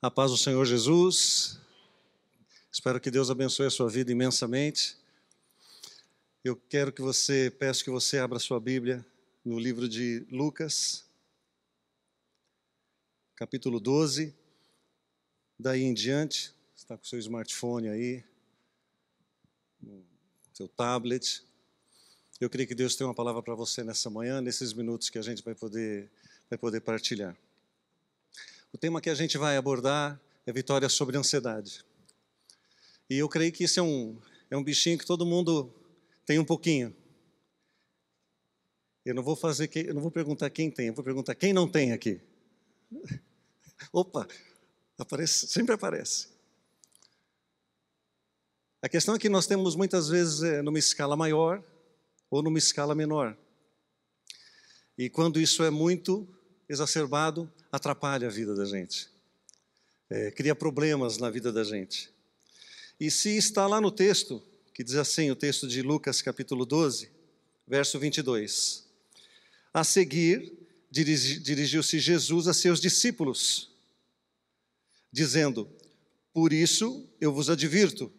A paz do Senhor Jesus. Espero que Deus abençoe a sua vida imensamente. Eu peço que você abra sua Bíblia no livro de Lucas, capítulo 12. Daí em diante, você está com o seu smartphone aí, seu tablet. Eu creio que Deus tem uma palavra para você nessa manhã, nesses minutos que a gente vai poder partilhar. O tema que a gente vai abordar é vitória sobre a ansiedade. E eu creio que isso é um bichinho que todo mundo tem um pouquinho. Eu não vou perguntar quem tem, eu vou perguntar quem não tem aqui. Opa, sempre aparece. A questão é que nós temos muitas vezes numa escala maior ou numa escala menor. E quando isso é muito exacerbado, atrapalha a vida da gente. Cria problemas na vida da gente. E se está lá no texto, que diz assim, o texto de Lucas capítulo 12, verso 22. A seguir, dirigiu-se Jesus a seus discípulos, dizendo: por isso eu vos advirto,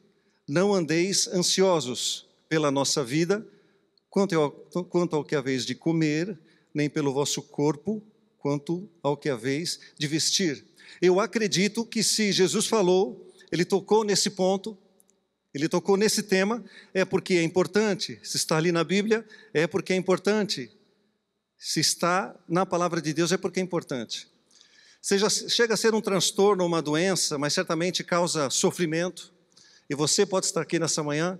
não andeis ansiosos pela nossa vida, quanto ao que haveis de comer, nem pelo vosso corpo, quanto ao que haveis de vestir. Eu acredito que se Jesus falou, Ele tocou nesse ponto, Ele tocou nesse tema, é porque é importante. Se está ali na Bíblia, é porque é importante. Se está na palavra de Deus, é porque é importante. Chega a ser um transtorno ou uma doença, mas certamente causa sofrimento. E você pode estar aqui nessa manhã,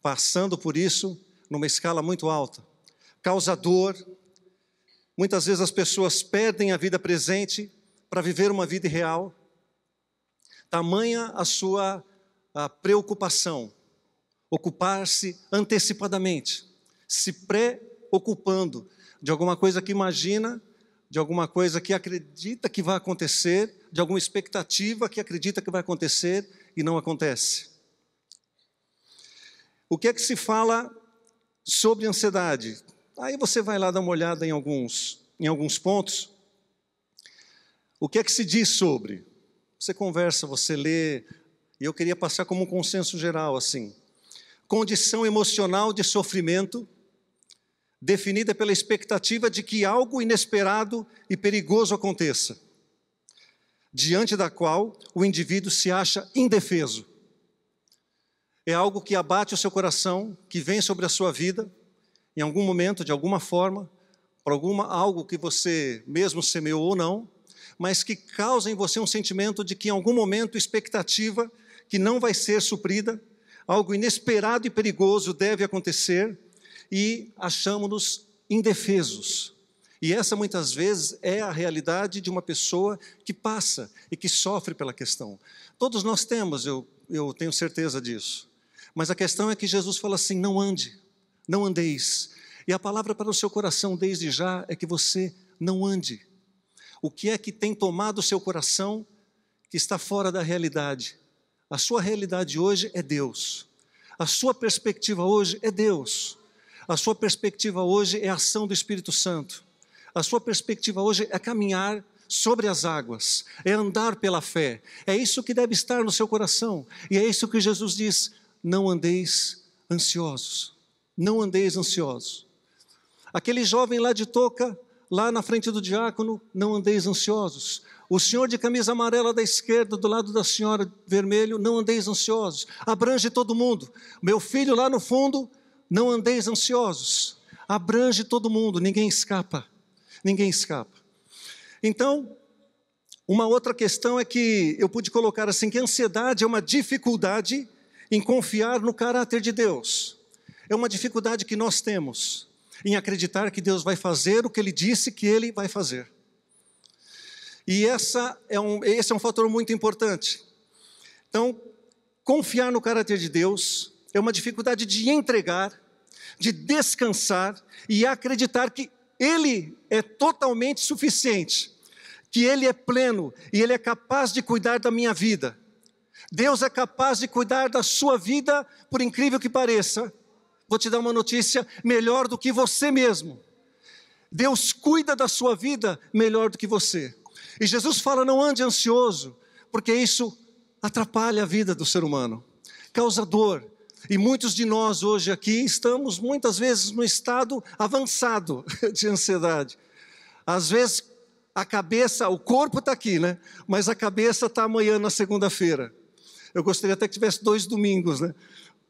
passando por isso, numa escala muito alta. Causa dor. Muitas vezes as pessoas perdem a vida presente para viver uma vida irreal. Tamanha a sua preocupação, ocupar-se antecipadamente, se preocupando de alguma coisa que imagina, de alguma coisa que acredita que vai acontecer, de alguma expectativa que acredita que vai acontecer e não acontece. O que é que se fala sobre ansiedade? Aí você vai lá dar uma olhada em alguns pontos. O que é que se diz sobre? Você conversa, você lê, e eu queria passar como um consenso geral, assim. Condição emocional de sofrimento, definida pela expectativa de que algo inesperado e perigoso aconteça, diante da qual o indivíduo se acha indefeso. É algo que abate o seu coração, que vem sobre a sua vida, em algum momento, de alguma forma, por algo que você mesmo semeou ou não, mas que causa em você um sentimento de que em algum momento expectativa que não vai ser suprida, algo inesperado e perigoso deve acontecer e achamos-nos indefesos. E essa muitas vezes é a realidade de uma pessoa que passa e que sofre pela questão. Todos nós temos, eu tenho certeza disso. Mas a questão é que Jesus fala assim, não andeis. E a palavra para o seu coração desde já é que você não ande. O que é que tem tomado o seu coração que está fora da realidade? A sua realidade hoje é Deus. A sua perspectiva hoje é Deus. A sua perspectiva hoje é a ação do Espírito Santo. A sua perspectiva hoje é caminhar sobre as águas, é andar pela fé. É isso que deve estar no seu coração. E é isso que Jesus diz, não andeis ansiosos. Não andeis ansiosos. Aquele jovem lá de touca, lá na frente do diácono, não andeis ansiosos. O senhor de camisa amarela da esquerda, do lado da senhora vermelho, não andeis ansiosos. Abrange todo mundo. Meu filho lá no fundo, não andeis ansiosos. Abrange todo mundo, ninguém escapa. Ninguém escapa. Então, uma outra questão é que eu pude colocar assim, que a ansiedade é uma dificuldade em confiar no caráter de Deus. É uma dificuldade que nós temos em acreditar que Deus vai fazer o que Ele disse que Ele vai fazer. E esse é um fator muito importante. Então, confiar no caráter de Deus é uma dificuldade de entregar, de descansar e acreditar que Ele é totalmente suficiente, que Ele é pleno e Ele é capaz de cuidar da minha vida. Deus é capaz de cuidar da sua vida, por incrível que pareça. Vou te dar uma notícia, melhor do que você mesmo. Deus cuida da sua vida melhor do que você. E Jesus fala, não ande ansioso, porque isso atrapalha a vida do ser humano, causa dor. E muitos de nós hoje aqui estamos muitas vezes no estado avançado de ansiedade. Às vezes a cabeça, o corpo está aqui, né? Mas a cabeça está amanhã na segunda-feira. Eu gostaria até que tivesse 2 domingos, né?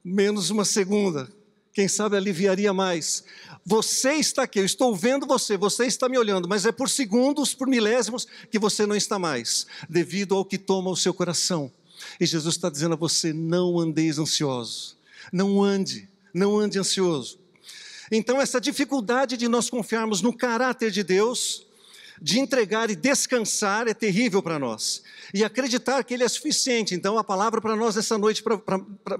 Menos uma segunda. Quem sabe aliviaria mais. Você está aqui, eu estou vendo você está me olhando, mas é por segundos, por milésimos, que você não está mais, devido ao que toma o seu coração. E Jesus está dizendo a você, não andeis ansiosos. Não ande ansioso. Então essa dificuldade de nós confiarmos no caráter de Deus, de entregar e descansar, é terrível para nós. E acreditar que Ele é suficiente. Então a palavra para nós nessa noite,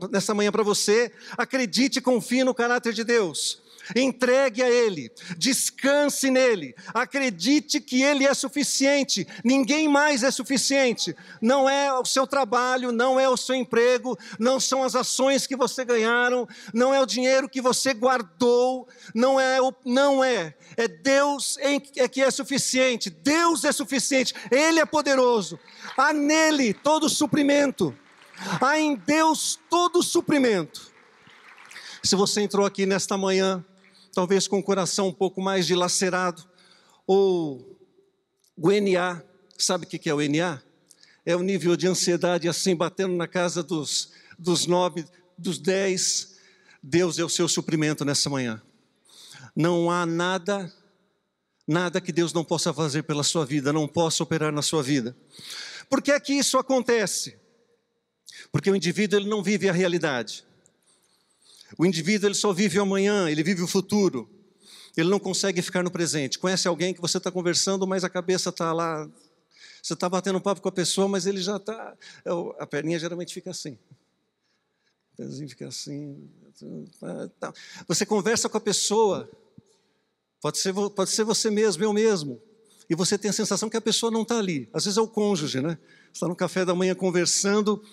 nessa manhã para você, acredite e confie no caráter de Deus. Entregue a Ele, descanse nele, acredite que Ele é suficiente, ninguém mais é suficiente, não é o seu trabalho, não é o seu emprego, não são as ações que você ganharam, não é o dinheiro que você guardou, é Deus que é suficiente, Deus é suficiente, Ele é poderoso, há nele todo o suprimento, há em Deus todo o suprimento. Se você entrou aqui nesta manhã, talvez com o coração um pouco mais dilacerado, ou o NA, sabe o que é o NA? É o nível de ansiedade assim, batendo na casa dos 9, dos 10, Deus é o seu suprimento nessa manhã. Não há nada que Deus não possa fazer pela sua vida, não possa operar na sua vida. Por que é que isso acontece? Porque o indivíduo ele não vive a realidade. O indivíduo ele só vive o amanhã, ele vive o futuro. Ele não consegue ficar no presente. Conhece alguém que você está conversando, mas a cabeça está lá. Você está batendo um papo com a pessoa, mas ele já está... A perninha geralmente fica assim. O pezinho fica assim. Você conversa com a pessoa. Pode ser você mesmo, eu mesmo. E você tem a sensação que a pessoa não está ali. Às vezes é o cônjuge, né? Você está no café da manhã conversando...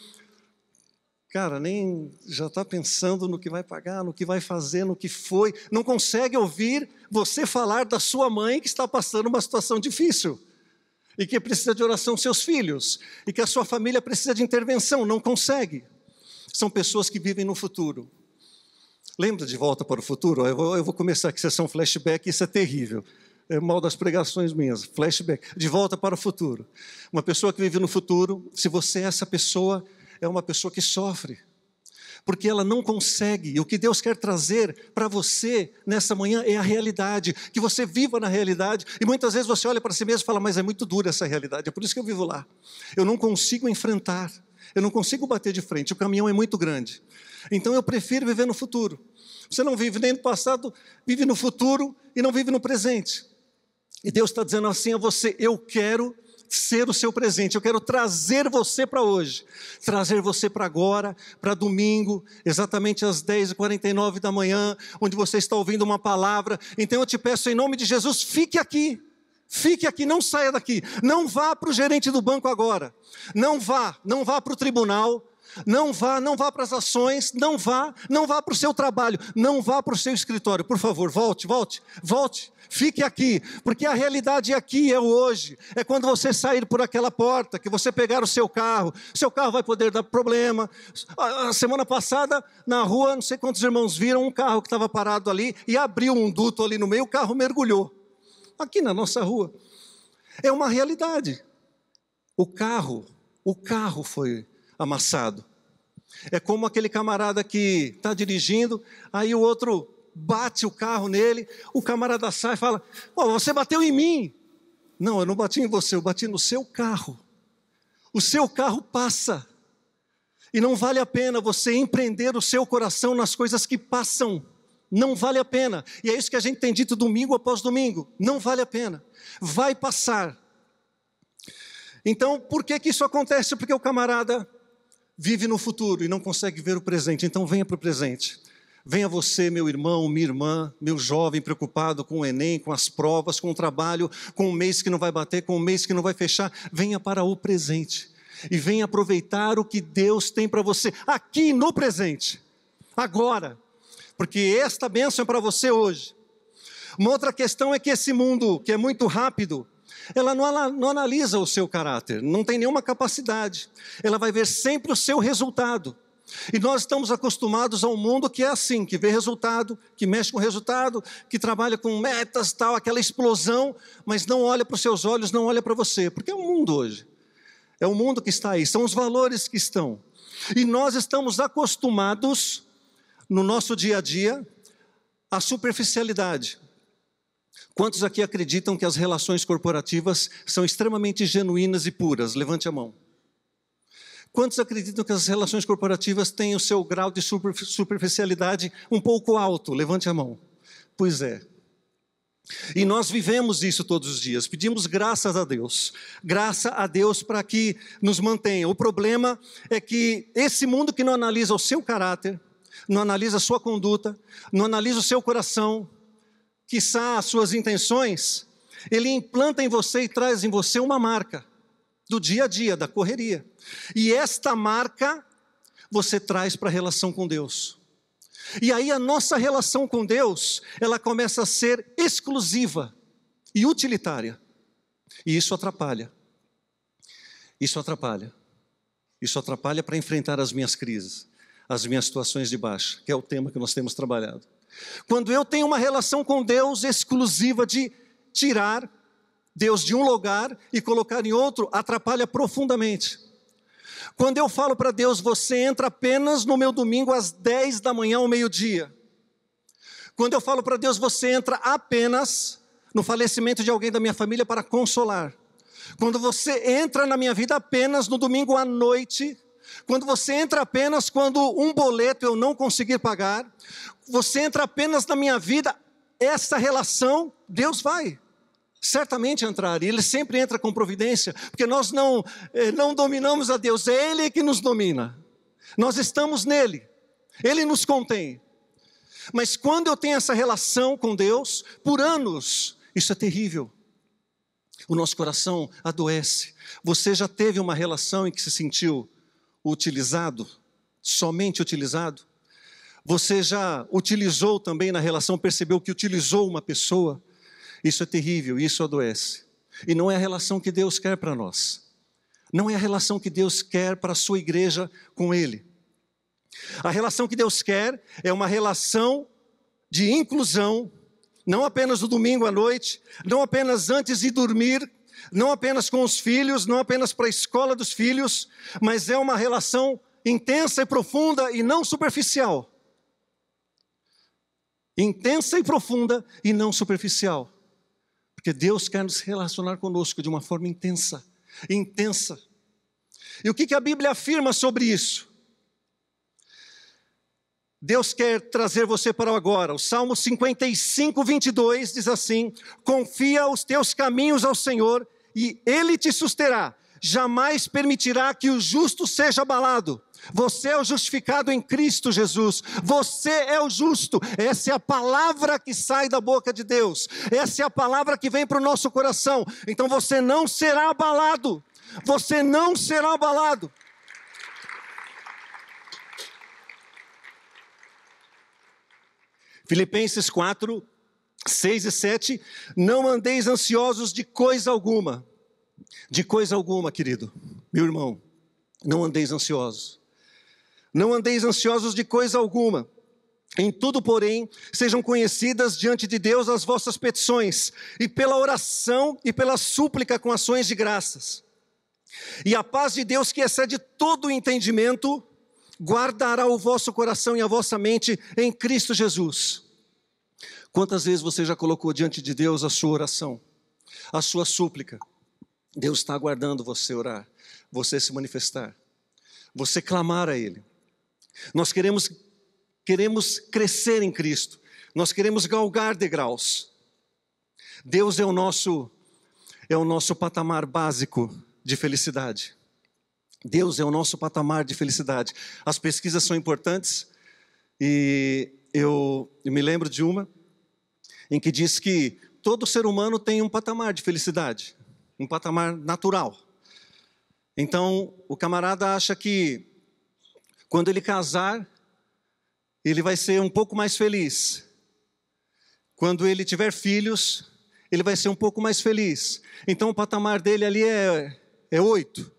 Cara, nem já está pensando no que vai pagar, no que vai fazer, no que foi. Não consegue ouvir você falar da sua mãe que está passando uma situação difícil. E que precisa de oração seus filhos. E que a sua família precisa de intervenção. Não consegue. São pessoas que vivem no futuro. Lembra de Volta para o Futuro? Eu vou começar aqui, sessão flashback, isso é terrível. É mal das pregações minhas. Flashback. De Volta para o Futuro. Uma pessoa que vive no futuro, se você é essa pessoa... é uma pessoa que sofre, porque ela não consegue, e o que Deus quer trazer para você nessa manhã é a realidade, que você viva na realidade, e muitas vezes você olha para si mesmo e fala, mas é muito dura essa realidade, é por isso que eu vivo lá, eu não consigo enfrentar, eu não consigo bater de frente, o caminhão é muito grande, então eu prefiro viver no futuro. Você não vive nem no passado, vive no futuro e não vive no presente, e Deus está dizendo assim a você, eu quero ser o seu presente, eu quero trazer você para hoje, trazer você para agora, para domingo, exatamente às 10h49 da manhã, onde você está ouvindo uma palavra. Então eu te peço em nome de Jesus, fique aqui, não saia daqui, não vá para o gerente do banco agora, não vá para o tribunal, não vá para as ações, não vá para o seu trabalho, não vá para o seu escritório, por favor, volte, fique aqui, porque a realidade aqui é hoje, é quando você sair por aquela porta, que você pegar o seu carro vai poder dar problema. A semana passada, na rua, não sei quantos irmãos viram um carro que estava parado ali, e abriu um duto ali no meio, o carro mergulhou, aqui na nossa rua, é uma realidade, o carro foi amassado, é como aquele camarada que está dirigindo, aí o outro bate o carro nele, o camarada sai e fala, você bateu em mim. Não, eu não bati em você, eu bati no seu carro. O seu carro passa. E não vale a pena você empreender o seu coração nas coisas que passam. Não vale a pena. E é isso que a gente tem dito domingo após domingo. Não vale a pena. Vai passar. Então, por que isso acontece? Porque o camarada vive no futuro e não consegue ver o presente. Então, venha para o presente. Venha você, meu irmão, minha irmã, meu jovem preocupado com o Enem, com as provas, com o trabalho, com o mês que não vai bater, com o mês que não vai fechar. Venha para o presente e venha aproveitar o que Deus tem para você aqui no presente, agora, porque esta bênção é para você hoje. Uma outra questão é que esse mundo, que é muito rápido, Ela não analisa o seu caráter, não tem nenhuma capacidade. Ela vai ver sempre o seu resultado. E nós estamos acostumados a um mundo que é assim, que vê resultado, que mexe com resultado, que trabalha com metas, tal, aquela explosão, mas não olha para os seus olhos, não olha para você, porque é o mundo hoje. É o mundo que está aí, são os valores que estão. E nós estamos acostumados, no nosso dia a dia, à superficialidade. Quantos aqui acreditam que as relações corporativas são extremamente genuínas e puras? Levante a mão. Quantos acreditam que as relações corporativas têm o seu grau de superficialidade um pouco alto? Levante a mão. Pois é. E nós vivemos isso todos os dias, pedimos graças a Deus. Graça a Deus para que nos mantenha. O problema é que esse mundo que não analisa o seu caráter, não analisa a sua conduta, não analisa o seu coração, quiçá as suas intenções, ele implanta em você e traz em você uma marca do dia a dia, da correria. E esta marca você traz para a relação com Deus. E aí a nossa relação com Deus, ela começa a ser exclusiva e utilitária. E isso atrapalha. Isso atrapalha. Isso atrapalha para enfrentar as minhas crises, as minhas situações de baixa, que é o tema que nós temos trabalhado. Quando eu tenho uma relação com Deus exclusiva de tirar Deus de um lugar e colocar em outro, atrapalha profundamente. Quando eu falo para Deus, você entra apenas no meu domingo às 10 da manhã ao meio-dia. Quando eu falo para Deus, você entra apenas no falecimento de alguém da minha família para consolar. Quando você entra na minha vida apenas no domingo à noite, quando você entra apenas quando um boleto eu não conseguir pagar, você entra apenas na minha vida, essa relação, Deus vai certamente entrar, e Ele sempre entra com providência, porque nós não dominamos a Deus, é Ele que nos domina, nós estamos nele, Ele nos contém. Mas quando eu tenho essa relação com Deus, por anos, isso é terrível, o nosso coração adoece. Você já teve uma relação em que se sentiu utilizado, somente utilizado? Você já utilizou também na relação, percebeu que utilizou uma pessoa? Isso é terrível, isso adoece. E não é a relação que Deus quer para nós. Não é a relação que Deus quer para a sua igreja com Ele. A relação que Deus quer é uma relação de inclusão, não apenas no domingo à noite, não apenas antes de dormir, não apenas com os filhos, não apenas para a escola dos filhos, mas é uma relação intensa e profunda e não superficial. Intensa e profunda e não superficial. Porque Deus quer nos relacionar conosco de uma forma intensa, intensa. E o que a Bíblia afirma sobre isso? Deus quer trazer você para o agora. O Salmo 55, 22 diz assim: confia os teus caminhos ao Senhor e Ele te susterá. Jamais permitirá que o justo seja abalado. Você é o justificado em Cristo Jesus. Você é o justo. Essa é a palavra que sai da boca de Deus. Essa é a palavra que vem para o nosso coração. Então você não será abalado. Você não será abalado. Filipenses 4, 6 e 7. Não andeis ansiosos de coisa alguma. De coisa alguma, querido. Meu irmão, não andeis ansiosos. Não andeis ansiosos de coisa alguma. Em tudo, porém, sejam conhecidas diante de Deus as vossas petições, e pela oração e pela súplica com ações de graças. E a paz de Deus, que excede todo o entendimento, guardará o vosso coração e a vossa mente em Cristo Jesus. Quantas vezes você já colocou diante de Deus a sua oração, a sua súplica? Deus está aguardando você orar, você se manifestar, você clamar a Ele. Nós queremos crescer em Cristo, nós queremos galgar degraus. Deus é o nosso patamar básico de felicidade. Deus é o nosso patamar de felicidade. As pesquisas são importantes e eu me lembro de uma em que diz que todo ser humano tem um patamar de felicidade, um patamar natural. Então, o camarada acha que quando ele casar, ele vai ser um pouco mais feliz. Quando ele tiver filhos, ele vai ser um pouco mais feliz. Então o patamar dele ali é 8.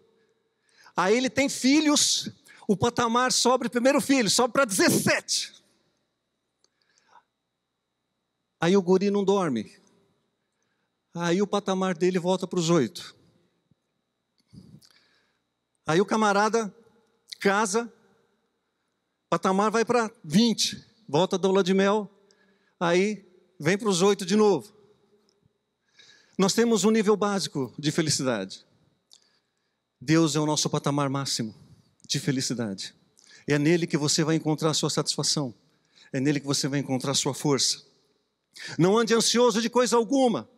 Aí ele tem filhos, o patamar sobe, primeiro filho, sobe para 17. Aí o guri não dorme. Aí o patamar dele volta para os 8. Aí o camarada casa, patamar vai para 20. Volta da lua de mel, aí vem para os 8 de novo. Nós temos um nível básico de felicidade. Deus é o nosso patamar máximo de felicidade. É nele que você vai encontrar a sua satisfação. É nele que você vai encontrar a sua força. Não ande ansioso de coisa alguma.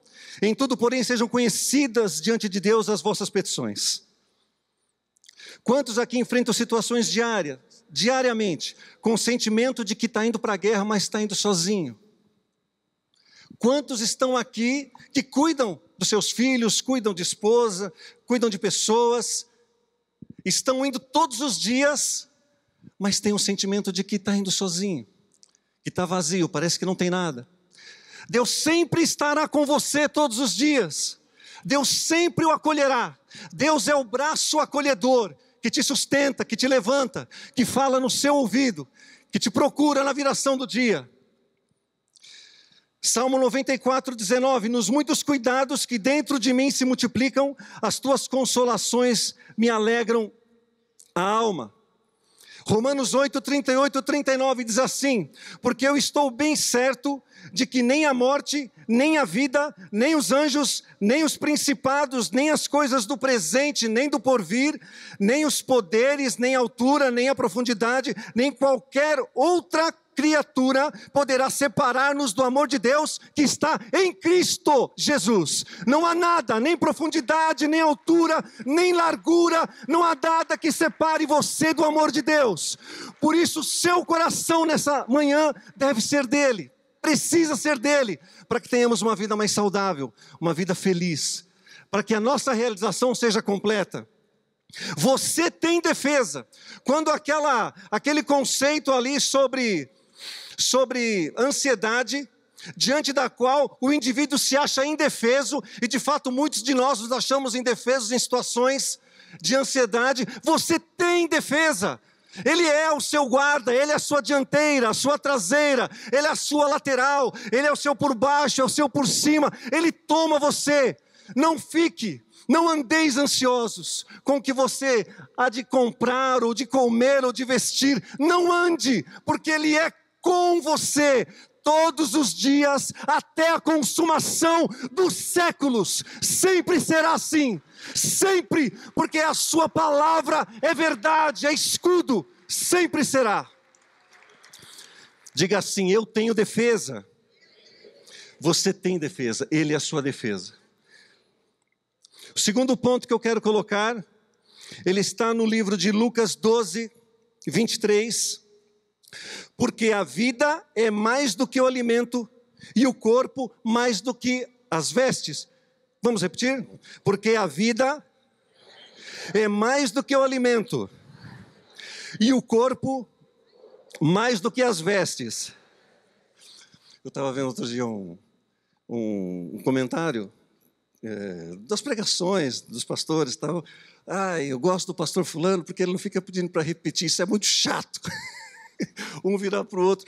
Em tudo, porém, sejam conhecidas diante de Deus as vossas petições. Quantos aqui enfrentam situações diariamente, com o sentimento de que está indo para a guerra, mas está indo sozinho? Quantos estão aqui que cuidam dos seus filhos, cuidam de esposa, cuidam de pessoas, estão indo todos os dias, mas tem o sentimento de que está indo sozinho, que está vazio, parece que não tem nada? Deus sempre estará com você todos os dias. Deus sempre o acolherá. Deus é o braço acolhedor que te sustenta, que te levanta, que fala no seu ouvido, que te procura na viração do dia. Salmo 94, 19. Nos muitos cuidados que dentro de mim se multiplicam, as tuas consolações me alegram a alma. Romanos 8, 38, 39 diz assim: porque eu estou bem certo de que nem a morte, nem a vida, nem os anjos, nem os principados, nem as coisas do presente, nem do porvir, nem os poderes, nem a altura, nem a profundidade, nem qualquer outra criatura poderá separar-nos do amor de Deus que está em Cristo Jesus. Não há nada, nem profundidade, nem altura, nem largura, não há nada que separe você do amor de Deus. Por isso, seu coração nessa manhã deve ser dele, precisa ser dele, para que tenhamos uma vida mais saudável, uma vida feliz, para que a nossa realização seja completa. Você tem defesa. Quando aquele conceito ali sobre ansiedade, diante da qual o indivíduo se acha indefeso, e de fato muitos de nós nos achamos indefesos em situações de ansiedade, você tem defesa. Ele é o seu guarda, ele é a sua dianteira, a sua traseira, ele é a sua lateral, ele é o seu por baixo, é o seu por cima, ele toma você. Não andeis ansiosos com o que você há de comprar, ou de comer, ou de vestir. Não ande, porque ele é com você todos os dias, até a consumação dos séculos. Sempre será assim, sempre, porque a sua palavra é verdade, é escudo, sempre será. Diga assim: eu tenho defesa. Você tem defesa, ele é a sua defesa. O segundo ponto que eu quero colocar, ele está no livro de Lucas 12, 23. Porque a vida é mais do que o alimento, e o corpo mais do que as vestes. Vamos repetir? Porque a vida é mais do que o alimento, e o corpo mais do que as vestes. Eu estava vendo outro dia um comentário das pregações dos pastores e tal. Eu gosto do pastor fulano porque ele não fica pedindo para repetir, isso é muito chato. Um virar para o outro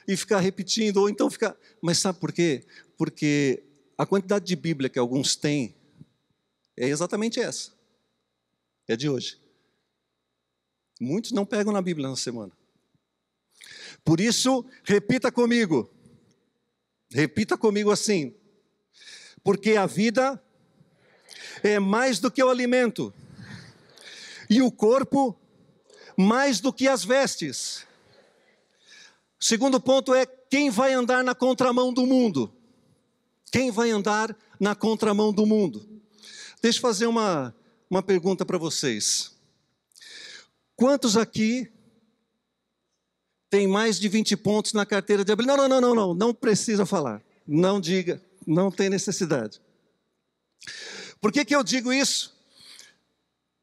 e ficar repetindo, ou então ficar... Mas sabe por quê? Porque a quantidade de Bíblia que alguns têm é exatamente essa. É de hoje. Muitos não pegam na Bíblia na semana. Por isso, repita comigo. Repita comigo assim: porque a vida é mais do que o alimento, e o corpo mais do que as vestes. O segundo ponto é: quem vai andar na contramão do mundo? Quem vai andar na contramão do mundo? Deixa eu fazer uma pergunta para vocês. Quantos aqui tem mais de 20 pontos na carteira de habilidade? Não precisa falar. Não diga, não tem necessidade. Por que eu digo isso?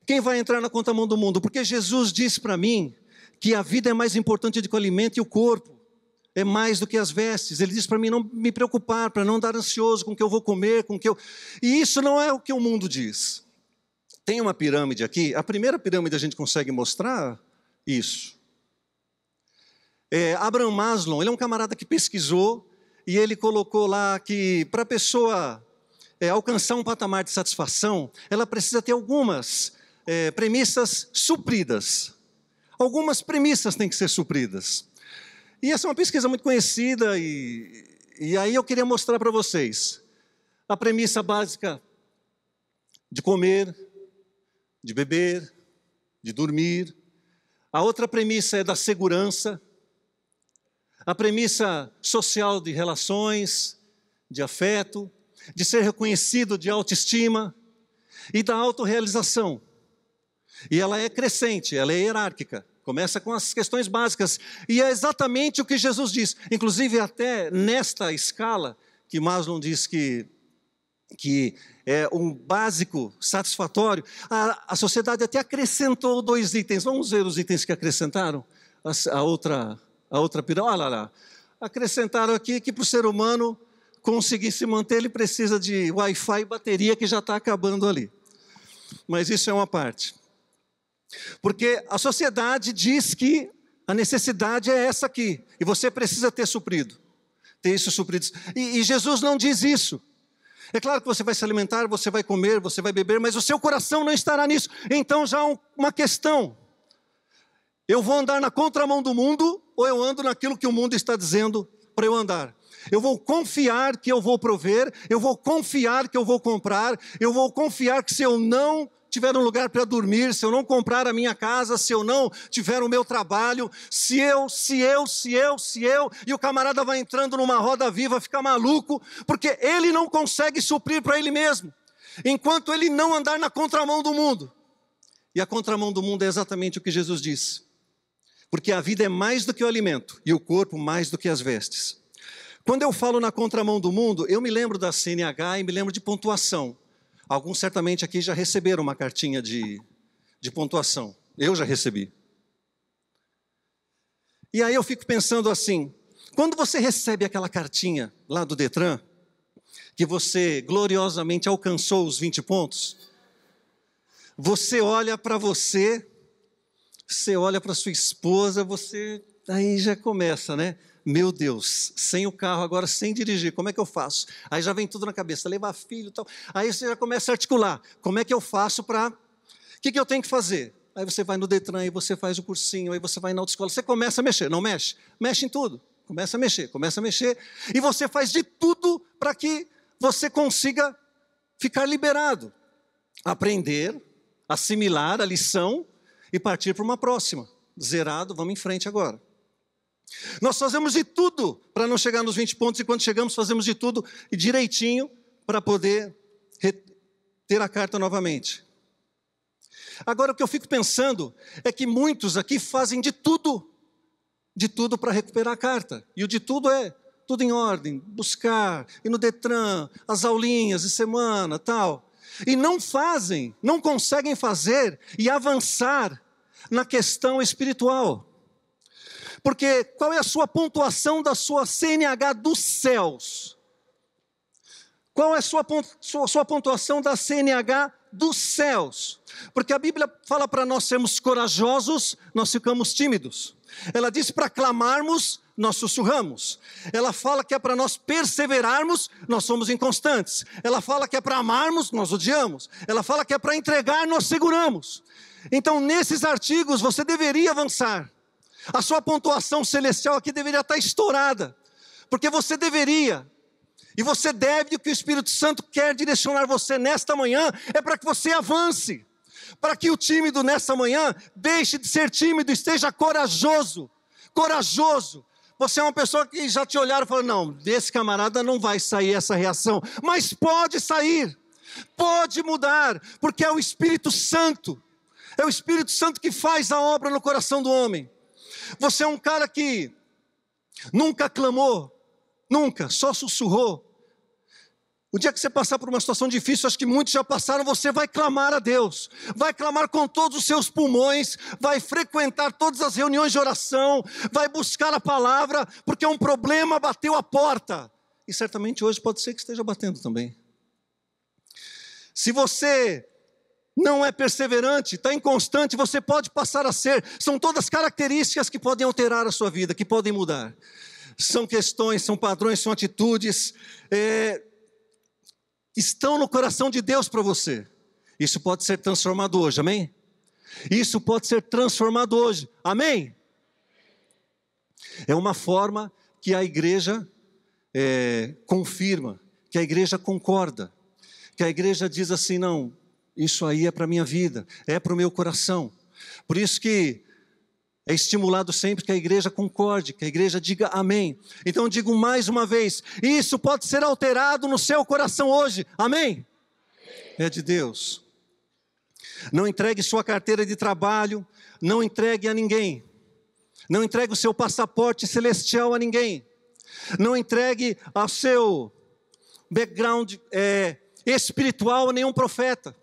Quem vai entrar na contramão do mundo? Porque Jesus disse para mim que a vida é mais importante do que o alimento e o corpo. é mais do que as vestes. Ele diz para mim não me preocupar, para não andar ansioso com o que eu vou comer, com o que eu... E isso não é o que o mundo diz. Tem uma pirâmide aqui, a primeira pirâmide a gente consegue mostrar isso. Abraham Maslow, ele é um camarada que pesquisou, e ele colocou lá que para a pessoa alcançar um patamar de satisfação, ela precisa ter algumas premissas supridas. Algumas premissas têm que ser supridas. E essa é uma pesquisa muito conhecida, e aí eu queria mostrar para vocês. A premissa básica de comer, de beber, de dormir. A outra premissa é da segurança. A premissa social de relações, de afeto, de ser reconhecido, de autoestima e da autorrealização. E ela é crescente, ela é hierárquica. Começa com as questões básicas. E é exatamente o que Jesus diz. Inclusive até nesta escala, que Maslow diz que é um básico satisfatório, a sociedade até acrescentou 2 itens. Vamos ver os itens que acrescentaram? A outra pirâmide, olha lá. Acrescentaram aqui que para o ser humano conseguir se manter, ele precisa de Wi-Fi e bateria, que já está acabando ali. Mas isso é uma parte. Porque a sociedade diz que a necessidade é essa aqui, e você precisa ter suprido, ter isso suprido. E Jesus não diz isso. É claro que você vai se alimentar, você vai comer, você vai beber, mas o seu coração não estará nisso. Então já há uma questão. Eu vou andar na contramão do mundo, ou eu ando naquilo que o mundo está dizendo para eu andar? Eu vou confiar que eu vou prover, eu vou confiar que eu vou comprar, eu vou confiar que se eu não tiver um lugar para dormir, se eu não comprar a minha casa, se eu não tiver o meu trabalho, se eu, e o camarada vai entrando numa roda viva, fica maluco, porque ele não consegue suprir para ele mesmo, enquanto ele não andar na contramão do mundo. E a contramão do mundo é exatamente o que Jesus disse, porque a vida é mais do que o alimento, e o corpo mais do que as vestes. Quando eu falo na contramão do mundo, eu me lembro da CNH e me lembro de pontuação. Alguns certamente aqui já receberam uma cartinha de pontuação. Eu já recebi. E aí eu fico pensando assim, quando você recebe aquela cartinha lá do Detran, que você gloriosamente alcançou os 20 pontos, você olha para você olha para sua esposa, aí já começa, né? Meu Deus, sem o carro agora, sem dirigir, como é que eu faço? Aí já vem tudo na cabeça, levar filho e tal. Aí você já começa a articular, como é que eu faço para... O que eu tenho que fazer? Aí você vai no Detran, aí você faz o cursinho, aí você vai na autoescola, você começa a mexer, não mexe? Mexe em tudo, começa a mexer, e você faz de tudo para que você consiga ficar liberado, aprender, assimilar a lição e partir para uma próxima. Zerado, vamos em frente agora. Nós fazemos de tudo para não chegar nos 20 pontos, e quando chegamos fazemos de tudo e direitinho para poder ter a carta novamente. Agora o que eu fico pensando é que muitos aqui fazem de tudo para recuperar a carta. E o de tudo é tudo em ordem, buscar, ir no Detran, as aulinhas de semana, tal. E não conseguem fazer e avançar na questão espiritual. Porque qual é a sua pontuação da sua CNH dos céus? Qual é a sua pontuação da CNH dos céus? Porque a Bíblia fala para nós sermos corajosos, nós ficamos tímidos. Ela diz para clamarmos, nós sussurramos. Ela fala que é para nós perseverarmos, nós somos inconstantes. Ela fala que é para amarmos, nós odiamos. Ela fala que é para entregar, nós seguramos. Então, nesses artigos, você deveria avançar. A sua pontuação celestial aqui deveria estar estourada, porque você deveria, e você deve, e o que o Espírito Santo quer direcionar você nesta manhã, é para que você avance, para que o tímido nesta manhã deixe de ser tímido, esteja corajoso, Você é uma pessoa que já te olharam e falou, não, desse camarada não vai sair essa reação, mas pode sair, pode mudar, porque é o Espírito Santo que faz a obra no coração do homem. Você é um cara que nunca clamou, nunca, só sussurrou. O dia que você passar por uma situação difícil, acho que muitos já passaram, você vai clamar a Deus, vai clamar com todos os seus pulmões, vai frequentar todas as reuniões de oração, vai buscar a palavra, porque um problema bateu a porta. E certamente hoje pode ser que esteja batendo também. Se você não é perseverante, está inconstante, você pode passar a ser. São todas características que podem alterar a sua vida, que podem mudar. São questões, são padrões, são atitudes, estão no coração de Deus para você. Isso pode ser transformado hoje, amém? Isso pode ser transformado hoje, amém? É uma forma que a igreja confirma, que a igreja concorda, que a igreja diz assim, não, isso aí é para a minha vida, é para o meu coração. Por isso que é estimulado sempre que a igreja concorde, que a igreja diga amém. Então eu digo mais uma vez, isso pode ser alterado no seu coração hoje, amém? É de Deus. Não entregue sua carteira de trabalho, não entregue a ninguém. Não entregue o seu passaporte celestial a ninguém. Não entregue o seu background espiritual a nenhum profeta,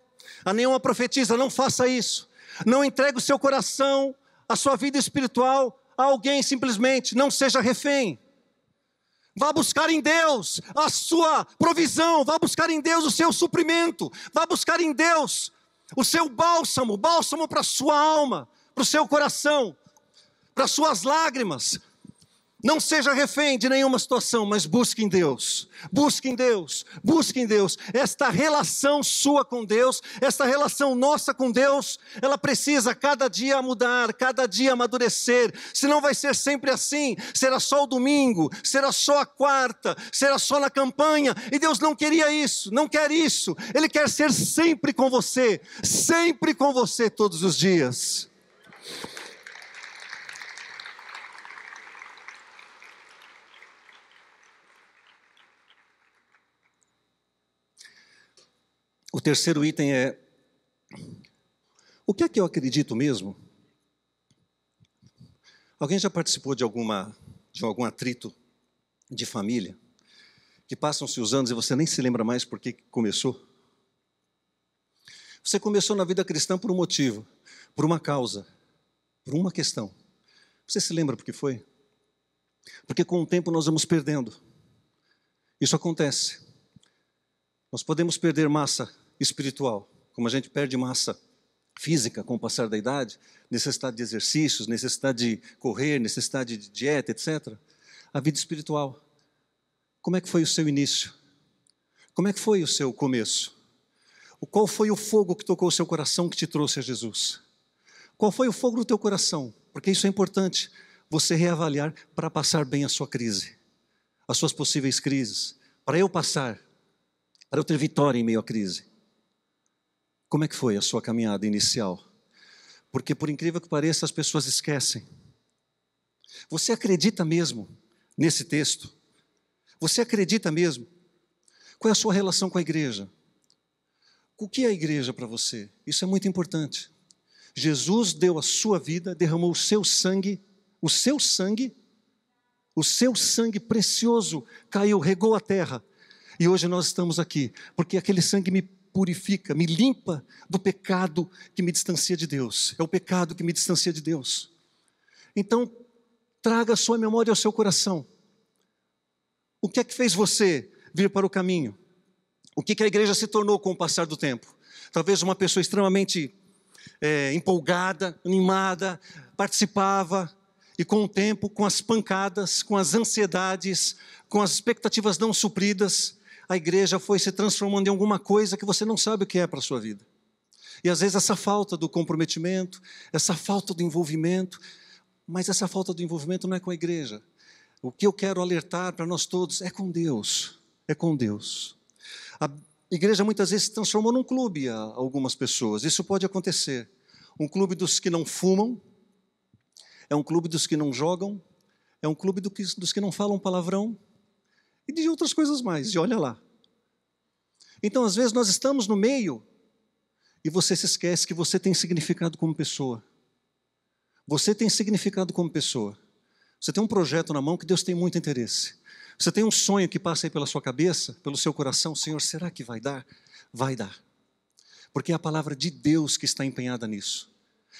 a nenhuma profetisa, não faça isso. Não entregue o seu coração, a sua vida espiritual a alguém simplesmente, não seja refém. Vá buscar em Deus a sua provisão, vá buscar em Deus o seu suprimento, vá buscar em Deus o seu bálsamo para a sua alma, para o seu coração, para as suas lágrimas. Não seja refém de nenhuma situação, mas busque em Deus, busque em Deus, busque em Deus. Esta relação sua com Deus, esta relação nossa com Deus, ela precisa cada dia mudar, cada dia amadurecer, senão vai ser sempre assim, será só o domingo, será só a quarta, será só na campanha, e Deus não queria isso, não quer isso, Ele quer ser sempre com você todos os dias. O terceiro item é, o que é que eu acredito mesmo? Alguém já participou de algum atrito de família? Que passam-se os anos e você nem se lembra mais por que começou? Você começou na vida cristã por um motivo, por uma causa, por uma questão. Você se lembra por que foi? Porque com o tempo nós vamos perdendo. Isso acontece. Nós podemos perder massa espiritual, como a gente perde massa física com o passar da idade, necessidade de exercícios, necessidade de correr, necessidade de dieta, etc. A vida espiritual. Como é que foi o seu início? Como é que foi o seu começo? Qual foi o fogo que tocou o seu coração que te trouxe a Jesus? Qual foi o fogo do teu coração? Porque isso é importante, você reavaliar para passar bem a sua crise, as suas possíveis crises, para eu ter vitória em meio à crise. Como é que foi a sua caminhada inicial? Porque por incrível que pareça, as pessoas esquecem. Você acredita mesmo nesse texto? Você acredita mesmo? Qual é a sua relação com a igreja? O que é a igreja para você? Isso é muito importante. Jesus deu a sua vida, derramou o seu sangue precioso, caiu, regou a terra. E hoje nós estamos aqui, porque aquele sangue me purifica, me limpa do pecado que me distancia de Deus. É o pecado que me distancia de Deus. Então, traga a sua memória ao seu coração. O que é que fez você vir para o caminho? O que a igreja se tornou com o passar do tempo? Talvez uma pessoa extremamente empolgada, animada, participava, e com o tempo, com as pancadas, com as ansiedades, com as expectativas não supridas, a igreja foi se transformando em alguma coisa que você não sabe o que é para a sua vida. E às vezes essa falta do comprometimento, essa falta do envolvimento, mas essa falta do envolvimento não é com a igreja. O que eu quero alertar para nós todos é com Deus, é com Deus. A igreja muitas vezes se transformou num clube a algumas pessoas, isso pode acontecer. Um clube dos que não fumam, é um clube dos que não jogam, é um clube dos que não falam palavrão, e de outras coisas mais, e olha lá. Então, às vezes, nós estamos no meio, e você se esquece que você tem significado como pessoa. Você tem significado como pessoa. Você tem um projeto na mão que Deus tem muito interesse. Você tem um sonho que passa aí pela sua cabeça, pelo seu coração, Senhor, será que vai dar? Vai dar. Porque é a palavra de Deus que está empenhada nisso.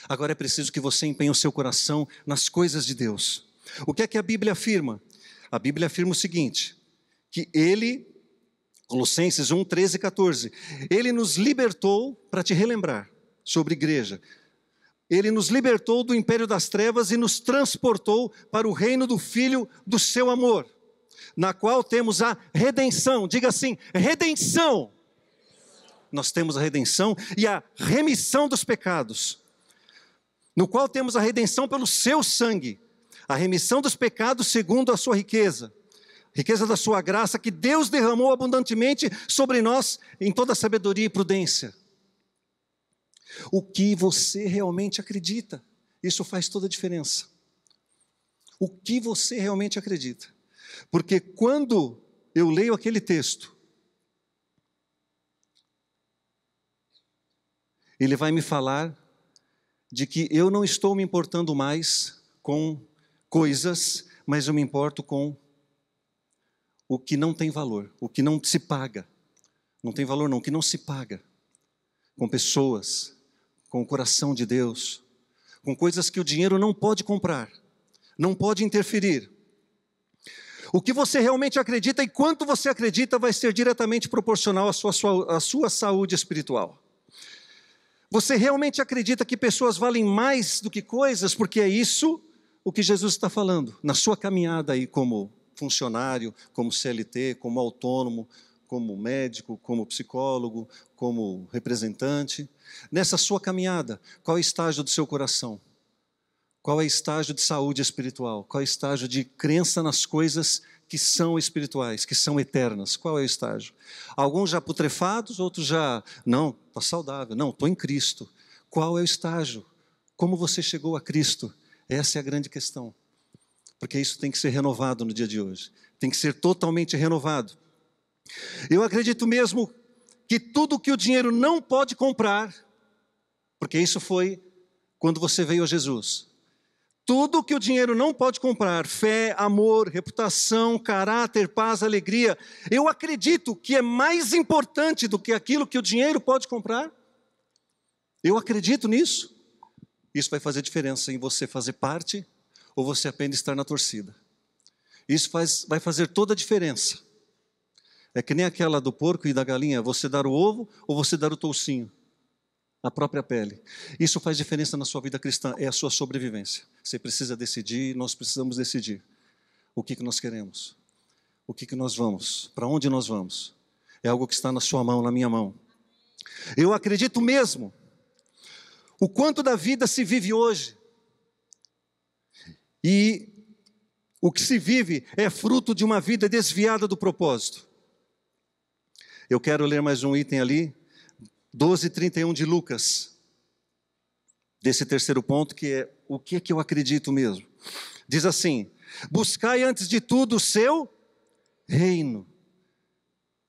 Agora é preciso que você empenhe o seu coração nas coisas de Deus. O que é que a Bíblia afirma? A Bíblia afirma o seguinte, que Ele, Colossenses 1, 13 e 14, Ele nos libertou, para te relembrar sobre igreja, Ele nos libertou do império das trevas e nos transportou para o reino do Filho do seu amor, na qual temos a redenção. Diga assim, redenção. Nós temos a redenção e a remissão dos pecados, no qual temos a redenção pelo seu sangue, a remissão dos pecados segundo a sua riqueza da sua graça, que Deus derramou abundantemente sobre nós em toda sabedoria e prudência. O que você realmente acredita, isso faz toda a diferença. O que você realmente acredita. Porque quando eu leio aquele texto, ele vai me falar de que eu não estou me importando mais com coisas, mas eu me importo com o que não tem valor, o que não se paga. Não tem valor não, o que não se paga. Com pessoas, com o coração de Deus, com coisas que o dinheiro não pode comprar, não pode interferir. O que você realmente acredita e quanto você acredita vai ser diretamente proporcional à sua saúde espiritual. Você realmente acredita que pessoas valem mais do que coisas? Porque é isso o que Jesus está falando. Na sua caminhada aí como funcionário, como CLT, como autônomo, como médico, como psicólogo, como representante. Nessa sua caminhada, qual é o estágio do seu coração? Qual é o estágio de saúde espiritual? Qual é o estágio de crença nas coisas que são espirituais, que são eternas? Qual é o estágio? Alguns já putrefados, outros já, não, está saudável, não, estou em Cristo. Qual é o estágio? Como você chegou a Cristo? Essa é a grande questão. Porque isso tem que ser renovado no dia de hoje. Tem que ser totalmente renovado. Eu acredito mesmo que tudo que o dinheiro não pode comprar, porque isso foi quando você veio a Jesus. Tudo que o dinheiro não pode comprar, fé, amor, reputação, caráter, paz, alegria, eu acredito que é mais importante do que aquilo que o dinheiro pode comprar. Eu acredito nisso. Isso vai fazer diferença em você fazer parte ou você apenas estar na torcida. Isso vai fazer toda a diferença. É que nem aquela do porco e da galinha, você dar o ovo ou você dar o toucinho, a própria pele. Isso faz diferença na sua vida cristã, é a sua sobrevivência. Você precisa decidir, nós precisamos decidir o que nós queremos, o que nós vamos, para onde nós vamos. É algo que está na sua mão, na minha mão. Eu acredito mesmo, o quanto da vida se vive hoje, e o que se vive é fruto de uma vida desviada do propósito. Eu quero ler mais um item ali, 12:31 de Lucas, desse terceiro ponto, que é o que eu acredito mesmo. Diz assim, buscai antes de tudo o seu reino.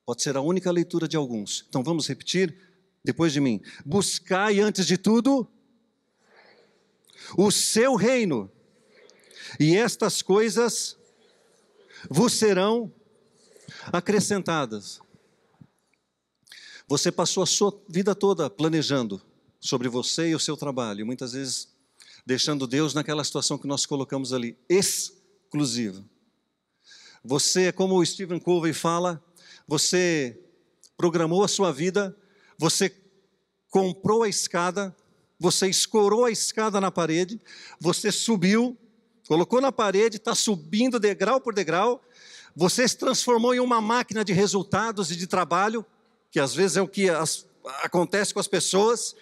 Pode ser a única leitura de alguns. Então vamos repetir depois de mim. Buscai antes de tudo o seu reino, e estas coisas vos serão acrescentadas. Você passou a sua vida toda planejando sobre você e o seu trabalho, muitas vezes deixando Deus naquela situação que nós colocamos ali, exclusiva. Você, como o Stephen Covey fala, você programou a sua vida, você comprou a escada, você escorou a escada na parede, você subiu, colocou na parede, está subindo degrau por degrau, você se transformou em uma máquina de resultados e de trabalho, que às vezes é o que acontece com as pessoas.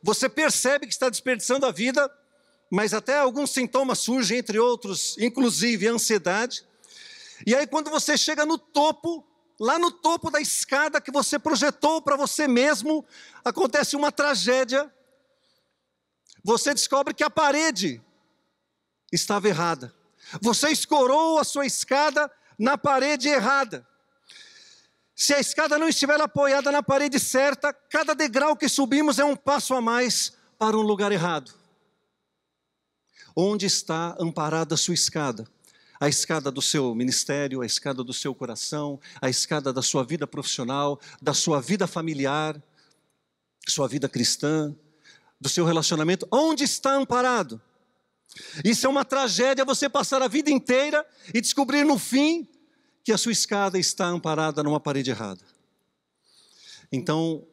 Você percebe que está desperdiçando a vida, mas até alguns sintomas surgem, entre outros, inclusive a ansiedade. E aí quando você chega no topo, lá no topo da escada que você projetou para você mesmo, acontece uma tragédia. Você descobre que a parede estava errada. Você escorou a sua escada na parede errada. Se a escada não estiver apoiada na parede certa, cada degrau que subimos é um passo a mais para um lugar errado. Onde está amparada a sua escada? A escada do seu ministério, a escada do seu coração, a escada da sua vida profissional, da sua vida familiar, sua vida cristã, do seu relacionamento, onde está amparado? Isso é uma tragédia, você passar a vida inteira e descobrir no fim que a sua escada está amparada numa parede errada. Então,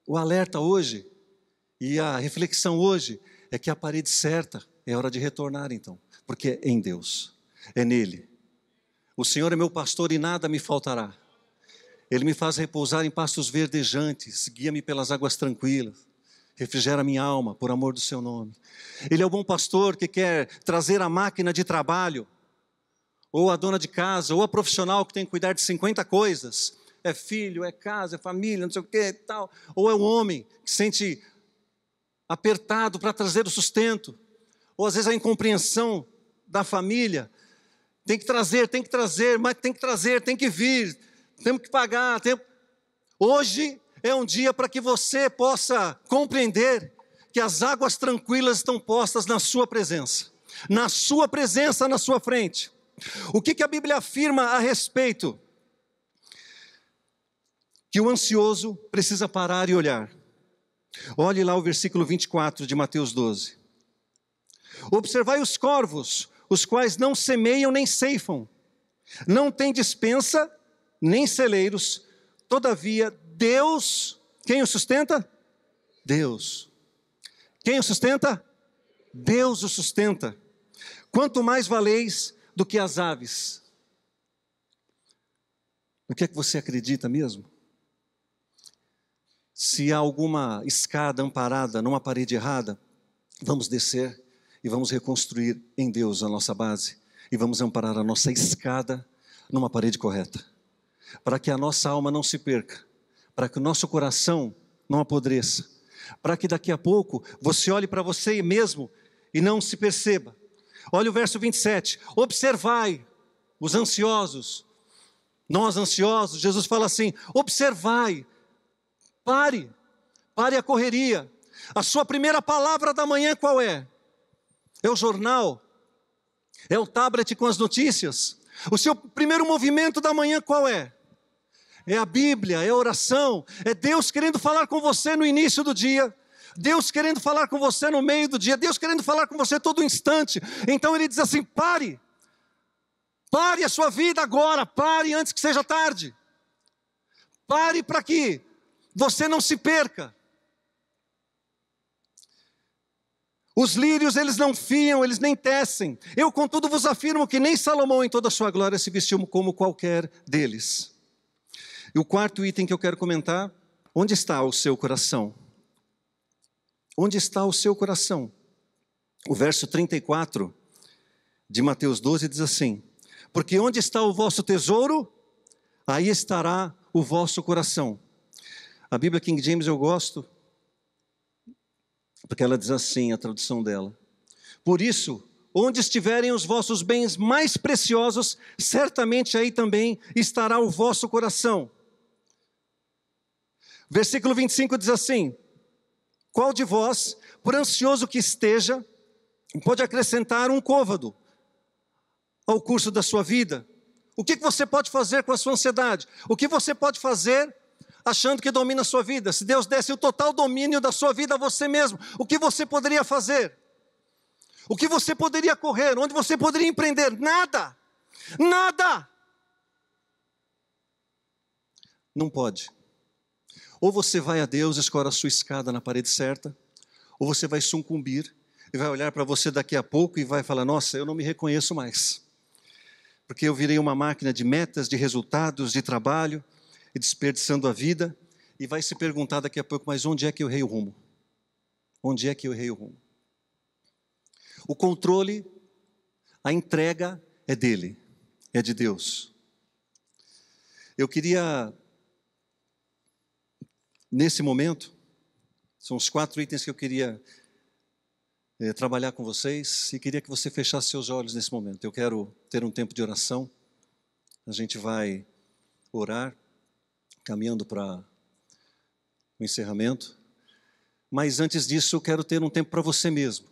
o alerta hoje e a reflexão hoje é que a parede certa é hora de retornar então, porque é em Deus, é nele. O Senhor é meu pastor e nada me faltará. Ele me faz repousar em pastos verdejantes, guia-me pelas águas tranquilas, refrigera minha alma por amor do seu nome. Ele é o bom pastor que quer trazer a máquina de trabalho, ou a dona de casa, ou a profissional que tem que cuidar de 50 coisas. É filho, é casa, é família, não sei o que e tal. Ou é o homem que se sente apertado para trazer o sustento. Ou às vezes a incompreensão da família. Tem que trazer, mas tem que trazer, tem que vir, temos que pagar. Hoje é um dia para que você possa compreender que as águas tranquilas estão postas na sua presença. Na sua presença, na sua frente. O que a Bíblia afirma a respeito? Que o ansioso precisa parar e olhar. Olhe lá o versículo 24 de Mateus 12. Observai os corvos, os quais não semeiam nem ceifam, não têm despensa nem celeiros, todavia Deus, quem o sustenta? Deus. Quem o sustenta? Deus o sustenta. Quanto mais valeis do que as aves. O que é que você acredita mesmo? Se há alguma escada amparada numa parede errada, vamos descer e vamos reconstruir em Deus a nossa base. E vamos amparar a nossa escada numa parede correta. Para que a nossa alma não se perca. Para que o nosso coração não apodreça. Para que daqui a pouco você olhe para você mesmo e não se perceba. Olha o verso 27. Observai os ansiosos. Nós ansiosos, Jesus fala assim, observai. Pare a correria. A sua primeira palavra da manhã qual é? É o jornal? É o tablet com as notícias? O seu primeiro movimento da manhã qual é? É a Bíblia, é a oração, é Deus querendo falar com você no início do dia, Deus querendo falar com você no meio do dia, Deus querendo falar com você todo instante. Então ele diz assim, pare a sua vida agora, pare antes que seja tarde. Pare para que você não se perca. Os lírios, eles não fiam, eles nem tecem. Eu, contudo, vos afirmo que nem Salomão, em toda a sua glória, se vestiu como qualquer deles. E o quarto item que eu quero comentar, onde está o seu coração? Onde está o seu coração? O verso 34 de Mateus 12 diz assim, porque onde está o vosso tesouro, aí estará o vosso coração. A Bíblia King James eu gosto, porque ela diz assim, a tradução dela. Por isso, onde estiverem os vossos bens mais preciosos, certamente aí também estará o vosso coração. Versículo 25 diz assim, qual de vós, por ansioso que esteja, pode acrescentar um côvado ao curso da sua vida? O que você pode fazer com a sua ansiedade? O que você pode fazer achando que domina a sua vida? Se Deus desse o total domínio da sua vida a você mesmo, o que você poderia fazer? O que você poderia correr? Onde você poderia empreender? Nada! Nada! Não pode. Ou você vai a Deus, escolhe a sua escada na parede certa, ou você vai sucumbir e vai olhar para você daqui a pouco e vai falar, nossa, eu não me reconheço mais. Porque eu virei uma máquina de metas, de resultados, de trabalho, e desperdiçando a vida, e vai se perguntar daqui a pouco, mas onde é que eu errei o rumo? Onde é que eu errei o rumo? O controle, a entrega é dele, é de Deus. Eu queria, nesse momento, são os 4 itens que eu queria trabalhar com vocês, e queria que você fechasse seus olhos nesse momento. Eu quero ter um tempo de oração, a gente vai orar, caminhando para o encerramento, mas antes disso eu quero ter um tempo para você mesmo,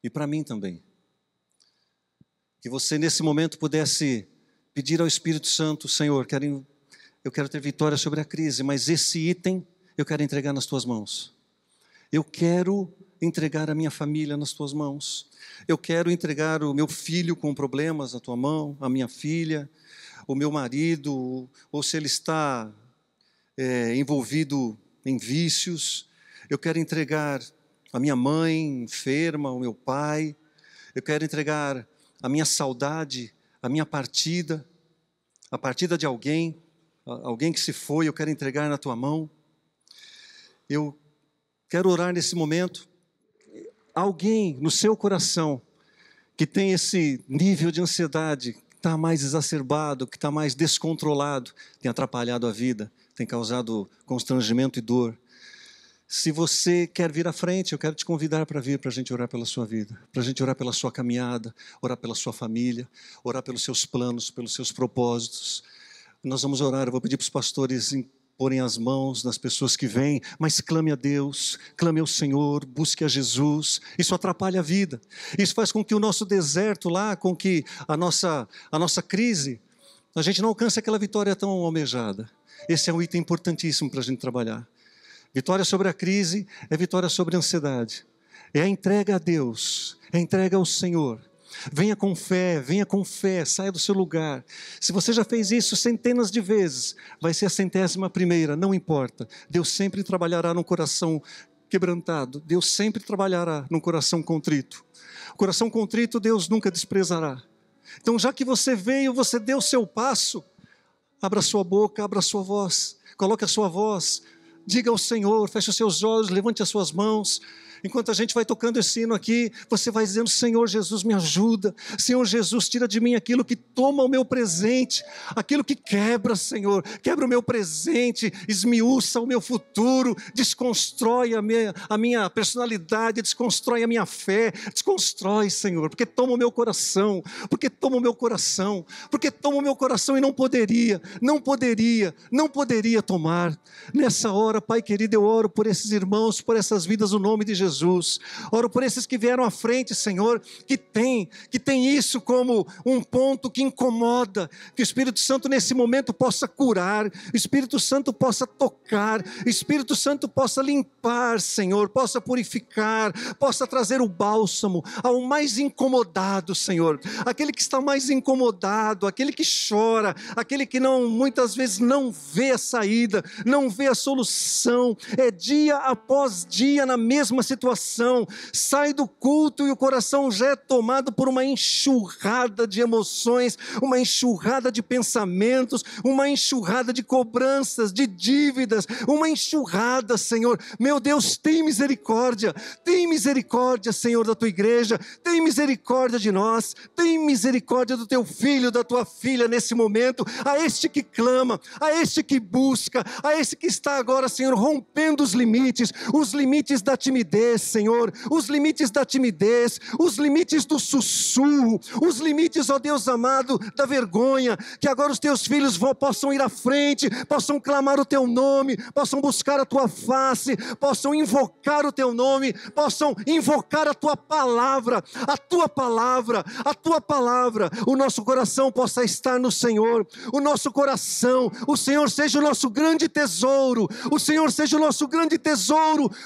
e para mim também. Que você nesse momento pudesse pedir ao Espírito Santo: Senhor, eu quero ter vitória sobre a crise, mas esse item eu quero entregar nas tuas mãos. Eu quero entregar a minha família nas tuas mãos. Eu quero entregar o meu filho com problemas na tua mão, a minha filha, o meu marido, ou se ele está envolvido em vícios. Eu quero entregar a minha mãe enferma, o meu pai. Eu quero entregar a minha saudade, a minha partida, a partida de alguém que se foi, eu quero entregar na tua mão. Eu quero orar nesse momento. Alguém no seu coração que tem esse nível de ansiedade, que está mais exacerbado, que está mais descontrolado, tem atrapalhado a vida, tem causado constrangimento e dor. Se você quer vir à frente, eu quero te convidar para vir, para a gente orar pela sua vida, para a gente orar pela sua caminhada, orar pela sua família, orar pelos seus planos, pelos seus propósitos. Nós vamos orar, eu vou pedir para os pastores porem as mãos nas pessoas que vêm, mas clame a Deus, clame ao Senhor, busque a Jesus. Isso atrapalha a vida. Isso faz com que o nosso deserto lá, com que a nossa crise, a gente não alcance aquela vitória tão almejada. Esse é um item importantíssimo para a gente trabalhar. Vitória sobre a crise é vitória sobre a ansiedade. É a entrega a Deus, é a entrega ao Senhor. Venha com fé, saia do seu lugar. Se você já fez isso centenas de vezes, vai ser a 100ª, não importa. Deus sempre trabalhará num coração quebrantado. Deus sempre trabalhará num coração contrito. O coração contrito Deus nunca desprezará. Então, já que você veio, você deu o seu passo, abra a sua boca, abra a sua voz, coloque a sua voz, diga ao Senhor, feche os seus olhos, levante as suas mãos. Enquanto a gente vai tocando esse hino aqui, você vai dizendo: Senhor Jesus, me ajuda. Senhor Jesus, tira de mim aquilo que toma o meu presente, aquilo que quebra, Senhor, quebra o meu presente, esmiuça o meu futuro, desconstrói a minha personalidade, desconstrói a minha fé, desconstrói, Senhor, porque toma o meu coração, porque toma o meu coração e não poderia tomar. Nessa hora, Pai querido, eu oro por esses irmãos, por essas vidas, no nome de Jesus. Oro por esses que vieram à frente, Senhor, que tem isso como um ponto que incomoda, que o Espírito Santo nesse momento possa curar, o Espírito Santo possa tocar, o Espírito Santo possa limpar, Senhor, possa purificar, possa trazer o bálsamo ao mais incomodado, Senhor, aquele que está mais incomodado, aquele que chora, aquele que muitas vezes não vê a saída, não vê a solução, é dia após dia na mesma situação, sai do culto e o coração já é tomado por uma enxurrada de emoções, uma enxurrada de pensamentos, uma enxurrada de cobranças, de dívidas, uma enxurrada, Senhor. Meu Deus, tem misericórdia, Senhor, da tua igreja, tem misericórdia de nós, tem misericórdia do teu filho, da tua filha nesse momento, a este que clama, a este que busca, a este que está agora, Senhor, rompendo os limites da timidez, Senhor, os limites da timidez, os limites do sussurro, os limites, ó Deus amado, da vergonha, que agora os teus filhos possam ir à frente, possam clamar o teu nome, possam buscar a tua face, possam invocar o teu nome, possam invocar a tua palavra, o nosso coração possa estar no Senhor, o Senhor seja o nosso grande tesouro,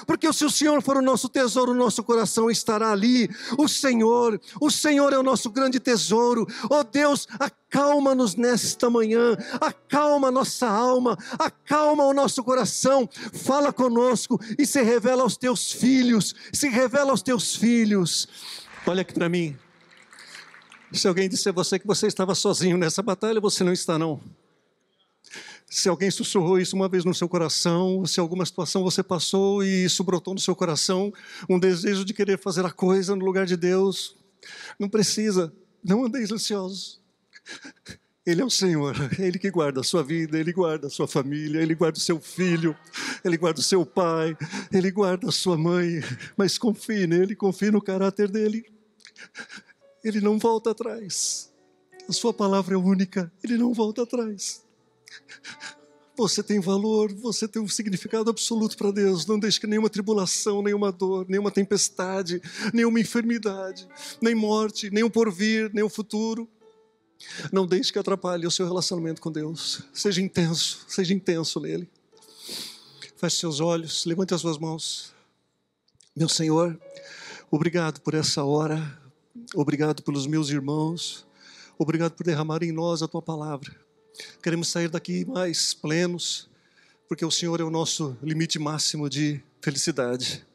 porque se o Senhor for o nosso tesouro, o nosso coração estará ali. O Senhor é o nosso grande tesouro. Ó Deus, acalma-nos nesta manhã, acalma a nossa alma, acalma o nosso coração, fala conosco e se revela aos teus filhos, Olha aqui para mim. Se alguém disser a você que você estava sozinho nessa batalha, você não está, não. Se alguém sussurrou isso uma vez no seu coração, se alguma situação você passou e isso brotou no seu coração, um desejo de querer fazer a coisa no lugar de Deus, não precisa, não andeis ansiosos. Ele é o Senhor, Ele que guarda a sua vida, Ele guarda a sua família, Ele guarda o seu filho, Ele guarda o seu pai, Ele guarda a sua mãe, mas confie nele, confie no caráter dEle. Ele não volta atrás, a sua palavra é única, Ele não volta atrás. Você tem valor, você tem um significado absoluto para Deus. Não deixe que nenhuma tribulação, nenhuma dor, nenhuma tempestade, nenhuma enfermidade, nem morte, nem o porvir, nem o futuro, não deixe que atrapalhe o seu relacionamento com Deus. Seja intenso nele. Feche seus olhos, levante as suas mãos. Meu Senhor, obrigado por essa hora, obrigado pelos meus irmãos, obrigado por derramar em nós a Tua palavra. Queremos sair daqui mais plenos, porque o Senhor é o nosso limite máximo de felicidade.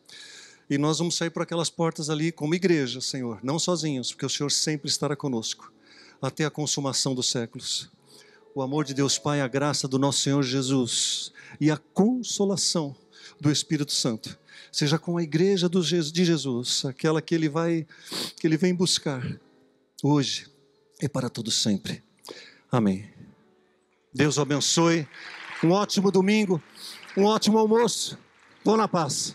E nós vamos sair por aquelas portas ali como igreja, Senhor, não sozinhos, porque o Senhor sempre estará conosco, até a consumação dos séculos. O amor de Deus Pai, a graça do nosso Senhor Jesus e a consolação do Espírito Santo seja com a igreja de Jesus, aquela que Ele vem buscar hoje e para todo sempre. Amém. Deus o abençoe. Um ótimo domingo, um ótimo almoço. Vão na paz.